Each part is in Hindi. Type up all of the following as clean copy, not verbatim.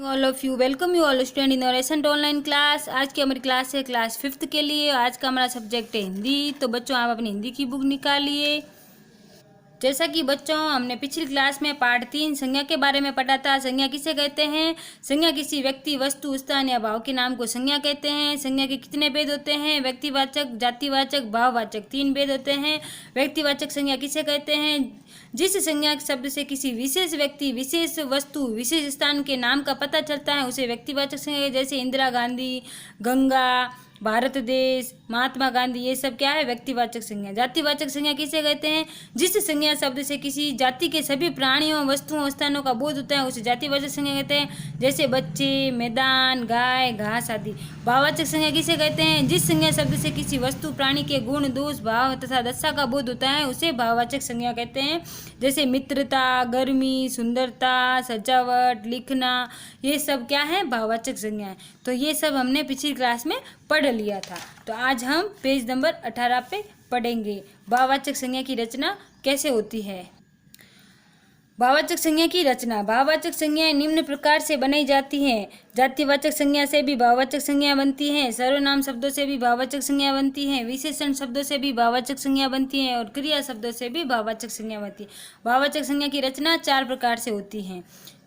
All of you welcome you all student in रेसेंट online class. आज की हमारी क्लास है क्लास 5th के लिए। आज का हमारा सब्जेक्ट है हिंदी। तो बच्चों आप अपनी हिंदी की बुक निकालिए। जैसा कि बच्चों हमने पिछली क्लास में पार्ट 3 संज्ञा के बारे में पढ़ा था। संज्ञा किसे कहते हैं? संज्ञा किसी व्यक्ति, वस्तु, स्थान या भाव के नाम को संज्ञा कहते हैं। संज्ञा के कितने भेद होते हैं? व्यक्तिवाचक, जातिवाचक, भाववाचक, 3 भेद होते हैं। व्यक्तिवाचक संज्ञा किसे कहते हैं? जिस संज्ञा शब्द से किसी विशेष व्यक्ति, विशेष वस्तु, विशेष स्थान के नाम का पता चलता है उसे व्यक्तिवाचक संज्ञा। जैसे इंदिरा गांधी, गंगा, भारत देश, महात्मा गांधी, ये सब क्या है? व्यक्तिवाचक संज्ञा। जातिवाचक संज्ञा किसे कहते हैं? जिस संज्ञा शब्द से किसी जाति के सभी प्राणियों, वस्तुओं, स्थानों का बोध होता है उसे जातिवाचक संज्ञा कहते हैं। जैसे बच्चे, मैदान, गाय, घास आदि। भाववाचक संज्ञा किसे कहते हैं? जिस संज्ञा शब्द से किसी वस्तु, प्राणी के गुण, दोष, भाव तथा दशा का बोध होता है उसे भाववाचक संज्ञा कहते हैं। जैसे मित्रता, गर्मी, सुंदरता, सजावट, लिखना, ये सब क्या है? भाववाचक संज्ञा है। तो ये सब हमने पिछली क्लास में पढ़ लिया था। तो आज हम पेज नंबर 18 पे पढ़ेंगे भाववाचक संज्ञा की रचना कैसे होती है। भाववाचक संज्ञा की रचना। भाववाचक संज्ञाएं निम्न प्रकार से बनाई जाती हैं। जातिवाचक संज्ञा से भी भाववाचक संज्ञा बनती हैं। सर्वनाम शब्दों से भी भाववाचक संज्ञा बनती हैं। विशेषण शब्दों से भी भाववाचक संज्ञा बनती हैं और क्रिया शब्दों से भी भाववाचक संज्ञा बनती है। भाववाचक संज्ञा की रचना 4 प्रकार से होती है।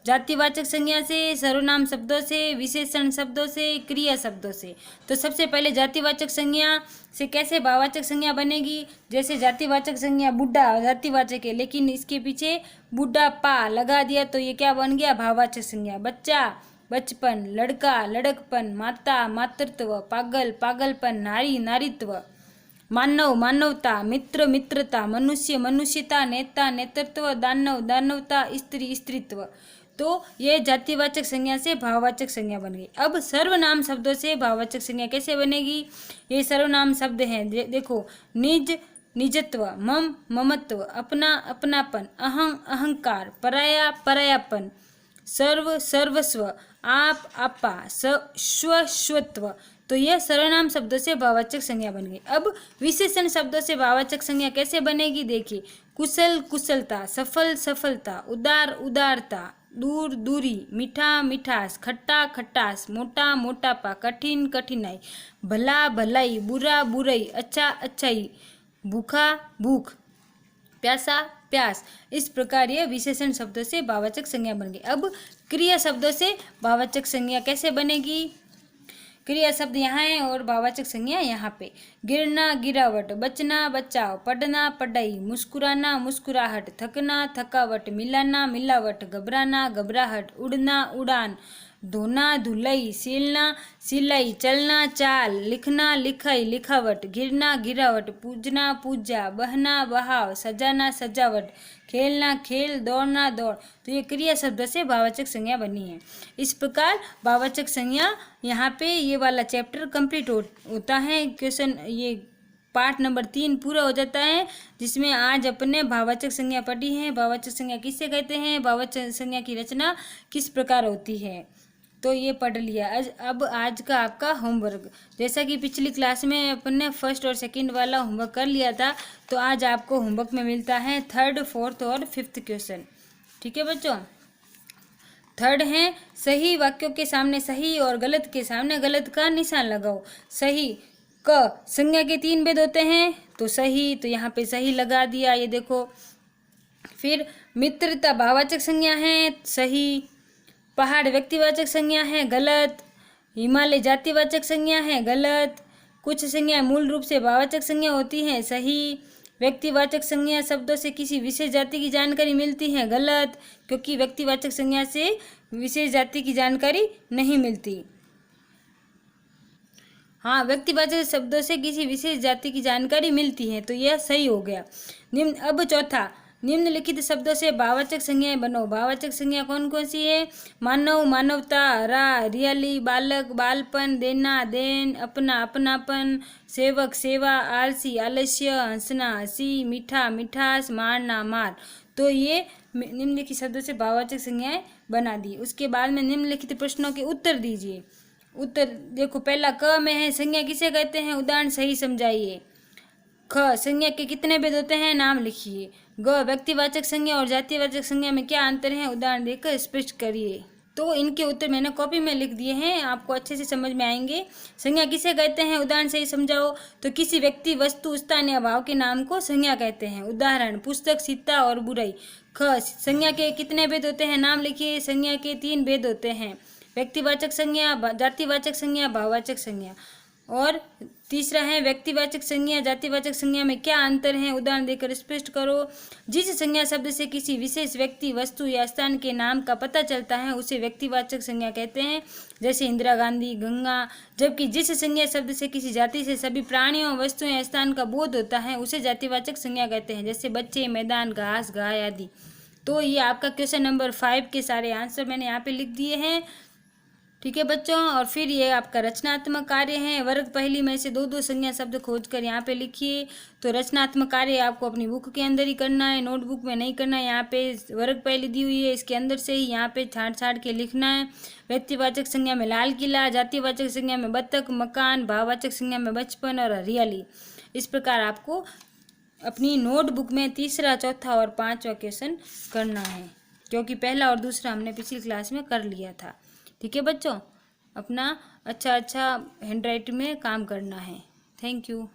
जातिवाचक संज्ञा से, सर्वनाम शब्दों से, विशेषण शब्दों से, क्रिया शब्दों से। तो सबसे पहले जातिवाचक संज्ञा से कैसे भाववाचक संज्ञा बनेगी? जैसे जातिवाचक संज्ञा बुढ़ा जातिवाचक है, लेकिन इसके पीछे बुढ़ा पा लगा दिया तो ये क्या बन गया? भाववाचक संज्ञा। बच्चा बचपन, लड़का लड़कपन, माता मातृत्व, पागल पागलपन, नारी नारीत्व, मानव मानवता, मित्र मित्रता, मनुष्य मनुष्यता, नेता नेतृत्व, दानव दानवता, स्त्री स्त्रीत्व। तो ये जातिवाचक संज्ञा से भाववाचक संज्ञा बन गई। अब सर्वनाम शब्दों से भाववाचक संज्ञा कैसे बनेगी? ये सर्वनाम शब्द हैं, देखो, निज निजत्व, मम ममत्व, अपना अपनापन, अहं अहंकार, पराया परायापन, सर्व सर्वस्व, आप आपा, स्व स्वत्व। तो यह सर्वनाम शब्दों से भाववाचक संज्ञा बन गई। अब विशेषण शब्दों से भाववाचक संज्ञा कैसे बनेगी? देखिए, कुशल कुशलता, सफल सफलता, उदार उदारता, दूर दूरी, मीठा मिठास, खट्टा खट्टास, मोटा मोटापा, कठिन कठिनाई, भला भलाई, बुरा बुराई, अच्छा अच्छाई, भूखा भूख, प्यासा प्यास। इस प्रकार ये विशेषण शब्दों से भाववाचक संज्ञा बन गई। अब क्रिया शब्दों से भाववाचक संज्ञा कैसे बनेगी? क्रिया शब्द यहाँ है और भाववाचक संज्ञा यहाँ पे। गिरना गिरावट, बचना बचाव, पढ़ना पढ़ाई, मुस्कुराना मुस्कुराहट, थकना थकावट, मिलाना मिलावट, घबराना घबराहट, उड़ना उड़ान, धोना धुलाई, सिलना सिलाई, चलना चाल, लिखना लिखाई लिखावट, गिरना गिरावट, पूजना पूजा, बहना बहाव, सजाना सजावट, खेलना खेल, दौड़ना दौड़। तो ये क्रिया शब्द से भाववाचक संज्ञा बनी है। इस प्रकार भाववाचक संज्ञा यहाँ पे ये वाला चैप्टर कंप्लीट होता है। क्वेश्चन ये पार्ट नंबर 3 पूरा हो जाता है, जिसमें आज अपने भाववाचक संज्ञा पढ़ी है। भाववाचक संज्ञा किसे कहते हैं? भाववाचक संज्ञा की रचना किस प्रकार होती है, तो ये पढ़ लिया। अब आज का आपका होमवर्क, जैसा कि पिछली क्लास में अपन ने फर्स्ट और सेकंड वाला होमवर्क कर लिया था, तो आज आपको होमवर्क में मिलता है 3rd, 4th और 5th क्वेश्चन। ठीक है बच्चों। 3rd है, सही वाक्यों के सामने सही और गलत के सामने गलत का निशान लगाओ। सही क संज्ञा के 3 भेद होते हैं, तो सही, तो यहाँ पे सही लगा दिया, ये देखो। फिर मित्रता भाववाचक संज्ञा है, सही। पहाड़ व्यक्तिवाचक संज्ञा है, गलत। हिमालय जातिवाचक संज्ञा है, गलत। कुछ संज्ञा मूल रूप से भाववाचक संज्ञा होती हैं, सही। व्यक्तिवाचक संज्ञा शब्दों से किसी विशेष जाति की जानकारी मिलती है, गलत, क्योंकि व्यक्तिवाचक संज्ञा से विशेष जाति की जानकारी नहीं मिलती। हाँ, व्यक्तिवाचक शब्दों से किसी विशेष जाति की जानकारी मिलती है, तो यह सही हो गया। अब चौथा, निम्नलिखित शब्दों से भाववाचक संज्ञाएं बनो। भाववाचक संज्ञा कौन कौन सी है? मानव मानवता, रा रियली, बालक बालपन, देना देन, अपना अपनापन, सेवक सेवा, आलसी आलस्य, हंसना हंसी, मीठा मिठास, मारना मार। तो ये निम्नलिखित शब्दों से भाववाचक संज्ञाएं बना दी। उसके बाद में निम्नलिखित प्रश्नों के उत्तर दीजिए। उत्तर देखो, पहला क में है, संज्ञा किसे कहते हैं? उदाहरण सही समझाइए। ख संज्ञा के कितने भेद होते हैं? नाम लिखिए। ग व्यक्तिवाचक संज्ञा और जातिवाचक संज्ञा में क्या अंतर है? उदाहरण देकर स्पष्ट करिए। तो इनके उत्तर मैंने कॉपी में लिख दिए हैं, आपको अच्छे से समझ में आएंगे। संज्ञा किसे कहते हैं, उदाहरण से ही समझाओ। तो किसी व्यक्ति, वस्तु, स्थान या भाव के नाम को संज्ञा कहते हैं। उदाहरण, पुस्तक, सीता और बुराई। ख, संज्ञा के कितने भेद होते हैं, नाम लिखिए। संज्ञा के 3 भेद होते हैं, व्यक्तिवाचक संज्ञा, जातिवाचक संज्ञा, भाववाचक संज्ञा। और तीसरा है व्यक्तिवाचक संज्ञा, जातिवाचक संज्ञा में क्या अंतर है, उदाहरण देकर स्पष्ट करो। जिस संज्ञा शब्द से किसी विशेष व्यक्ति, वस्तु या स्थान के नाम का पता चलता है उसे व्यक्तिवाचक संज्ञा कहते हैं, जैसे इंदिरा गांधी, गंगा। जबकि जिस संज्ञा शब्द से किसी जाति से सभी प्राणियों, वस्तुओं या स्थान का बोध होता है उसे जातिवाचक संज्ञा कहते हैं, जैसे बच्चे, मैदान, घास, गाय आदि। तो ये आपका क्वेश्चन नंबर 5 के सारे आंसर मैंने यहाँ पे लिख दिए हैं। ठीक है बच्चों, और फिर ये आपका रचनात्मक कार्य है। वर्ग पहली में से 2-2 संज्ञा शब्द खोजकर यहाँ पे लिखिए। तो रचनात्मक कार्य आपको अपनी बुक के अंदर ही करना है, नोटबुक में नहीं करना है। यहाँ पे वर्ग पहली दी हुई है, इसके अंदर से ही यहाँ पे छाट के लिखना है। व्यक्तिवाचक संज्ञा में लाल किला, जातिवाचक संज्ञा में बत्तख, मकान, भाववाचक संज्ञा में बचपन और हरियाली। इस प्रकार आपको अपनी नोटबुक में तीसरा, चौथा और 5वां क्वेश्चन करना है, क्योंकि पहला और दूसरा हमने पिछली क्लास में कर लिया था। ठीक है बच्चों, अपना अच्छा हैंड राइटिंग में काम करना है। Thank you.